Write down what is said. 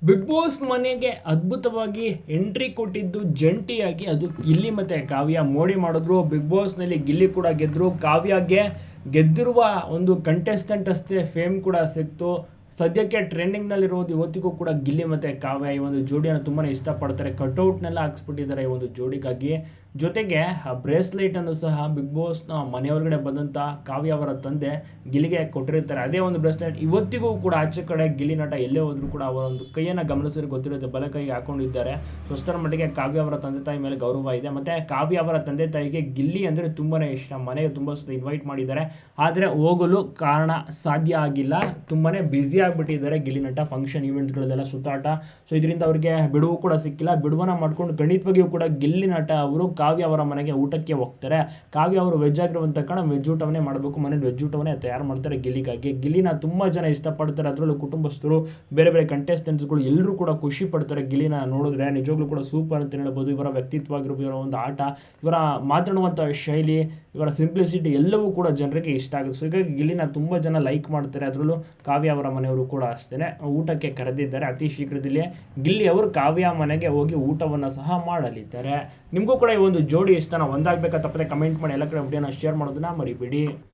Big boss ಮನೆಗೆ ಅದ್ಭುತವಾಗಿ entry ಕೊಟ್ಟಿದ್ದು ಜಂಟಿಯಾಗಿ ಅದು ಗಿಲ್ಲಿ ಮತ್ತು ಕಾವ್ಯ ಮೋಡಿ ಮಾಡಿದ್ರು. ಬಿಗ್ ಬಾಸ್ನಲ್ಲಿ ಗಿಲ್ಲಿ ಕೂಡ ಗೆದ್ದರು. ಕಾವ್ಯಗೆ ಗೆದ್ದಿರುವ ಒಂದು ಕಂಟೆಸ್ಟೆಂಟ್ ಅಷ್ಟೇ ಫೇಮ್ ಕೂಡ ಸಿಕ್ತು. ಸದ್ಯಕ್ಕೆ ಟ್ರೆಂಡಿಂಗ್ನಲ್ಲಿರೋದು ಇವತ್ತಿಗೂ ಕೂಡ ಗಿಲ್ಲಿ ಮತ್ತು ಕಾವ್ಯ ಈ ಒಂದು ಜೋಡಿಯನ್ನು ತುಂಬಾ ಇಷ್ಟಪಡ್ತಾರೆ. ಕಟ್ಔಟ್ನೆಲ್ಲ ಹಾಕ್ಸ್ಬಿಟ್ಟಿದ್ದಾರೆ ಈ ಒಂದು ಜೋಡಿಗಾಗಿ. ಜೊತೆಗೆ ಆ ಬ್ರೇಸ್ಲೈಟನ್ನು ಸಹ ಬಿಗ್ ಬಾಸ್ನ ಮನೆಯೊಳಗಡೆ ಬಂದಂಥ ಕಾವ್ಯ ಅವರ ತಂದೆ ಗಿಲ್ಲಿಗೆ ಕೊಟ್ಟಿರ್ತಾರೆ. ಅದೇ ಒಂದು ಬ್ರೇಸ್ಲೈಟ್ ಇವತ್ತಿಗೂ ಕೂಡ ಆಚೆ ಕಡೆ ಗಿಲ್ಲಿ ನಟ ಎಲ್ಲೇ ಹೋದರೂ ಕೂಡ ಅವರ ಒಂದು ಕೈಯನ್ನು ಗಮನಿಸಿದ್ರೆ ಗೊತ್ತಿರುತ್ತೆ, ಬಲ ಕೈಗೆ ಹಾಕೊಂಡಿದ್ದಾರೆ. ಸ್ವಷ್ಟರ ಮಟ್ಟಿಗೆ ಕಾವ್ಯ ಅವರ ತಂದೆ ತಾಯಿ ಮೇಲೆ ಗೌರವ ಇದೆ. ಮತ್ತು ಕಾವ್ಯ ಅವರ ತಂದೆ ತಾಯಿಗೆ ಗಿಲ್ಲಿ ಅಂದರೆ ತುಂಬಾ ಇಷ್ಟ. ಮನೆಗೆ ತುಂಬ ಸಲ ಇನ್ವೈಟ್ ಮಾಡಿದ್ದಾರೆ, ಆದರೆ ಹೋಗಲು ಕಾರಣ ಸಾಧ್ಯ ಆಗಿಲ್ಲ. ತುಂಬಾ ಬ್ಯುಸಿ ಆಗಿಬಿಟ್ಟಿದ್ದಾರೆ ಗಿಲ್ಲಿ ನಟ. ಫಂಕ್ಷನ್ ಈವೆಂಟ್ಸ್ಗಳಲ್ಲೆಲ್ಲ ಸುತ್ತಾಟ. ಸೊ ಇದರಿಂದ ಅವರಿಗೆ ಬಿಡುವು ಕೂಡ ಸಿಕ್ಕಿಲ್ಲ. ಬಿಡುವನ್ನ ಮಾಡ್ಕೊಂಡು ಖಂಡಿತವಾಗಿಯೂ ಕೂಡ ಗಿಲ್ಲಿ ನಟ ಅವರು ಕಾವ್ಯ ಅವರ ಮನೆಗೆ ಊಟಕ್ಕೆ ಹೋಗ್ತಾರೆ. ಕಾವ್ಯ ಅವರು ವೆಜ್ ಆಗಿರುವಂಥ ಕಾರಣ ವೆಜ್ ಊಟವನ್ನೇ ಮಾಡಬೇಕು, ಮನೇಲಿ ವೆಜ್ ಊಟವನ್ನೇ ತಯಾರು ಮಾಡ್ತಾರೆ ಗಿಲ್ಲಿಗಾಗಿ. ಗಿಲ್ಲಿನ ತುಂಬ ಜನ ಇಷ್ಟಪಡ್ತಾರೆ, ಅದರಲ್ಲೂ ಕುಟುಂಬಸ್ಥರು, ಬೇರೆ ಬೇರೆ ಕಂಟೆಸ್ಟೆಂಟ್ಸ್ಗಳು ಎಲ್ಲರೂ ಕೂಡ ಖುಷಿ ಪಡ್ತಾರೆ ಗಿಲ್ಲಿನ ನೋಡಿದ್ರೆ. ನಿಜವಾಗ್ಲೂ ಕೂಡ ಸೂಪರ್ ಅಂತ ಹೇಳ್ಬೋದು. ಇವರ ವ್ಯಕ್ತಿತ್ವ ಆಗಿರ್ಬೋದು, ಇವರ ಒಂದು ಆಟ, ಇವರ ಮಾತಾಡುವಂಥ ಶೈಲಿ, ಇವರ ಸಿಂಪ್ಲಿಸಿಟಿ ಎಲ್ಲವೂ ಕೂಡ ಜನರಿಗೆ ಇಷ್ಟ ಆಗುತ್ತೆ. ಸೊ ಹೀಗಾಗಿ ಗಿಲ್ಲಿನ ತುಂಬ ಜನ ಲೈಕ್ ಮಾಡ್ತಾರೆ. ಅದರಲ್ಲೂ ಕಾವ್ಯ ಅವರ ಮನೆಯವರು ಕೂಡ ಅಷ್ಟೇ ಊಟಕ್ಕೆ ಕರೆದಿದ್ದಾರೆ. ಅತಿ ಶೀಘ್ರದಲ್ಲೇ ಗಿಲ್ಲಿ ಅವರು ಕಾವ್ಯ ಮನೆಗೆ ಹೋಗಿ ಊಟವನ್ನು ಸಹ ಮಾಡಲಿದ್ದಾರೆ. ನಿಮಗೂ ಕೂಡ ಈ ಒಂದು ಜೋಡಿ ಇಷ್ಟನ ಒಂದಾಗಬೇಕಾ ತಪ್ಪದೆ ಕಮೆಂಟ್ ಮಾಡಿ. ಎಲ್ಲ ಕಡೆ ವಿಡಿಯೋನ ಶೇರ್ ಮಾಡೋದನ್ನ ಮರಿಬೇಡಿ.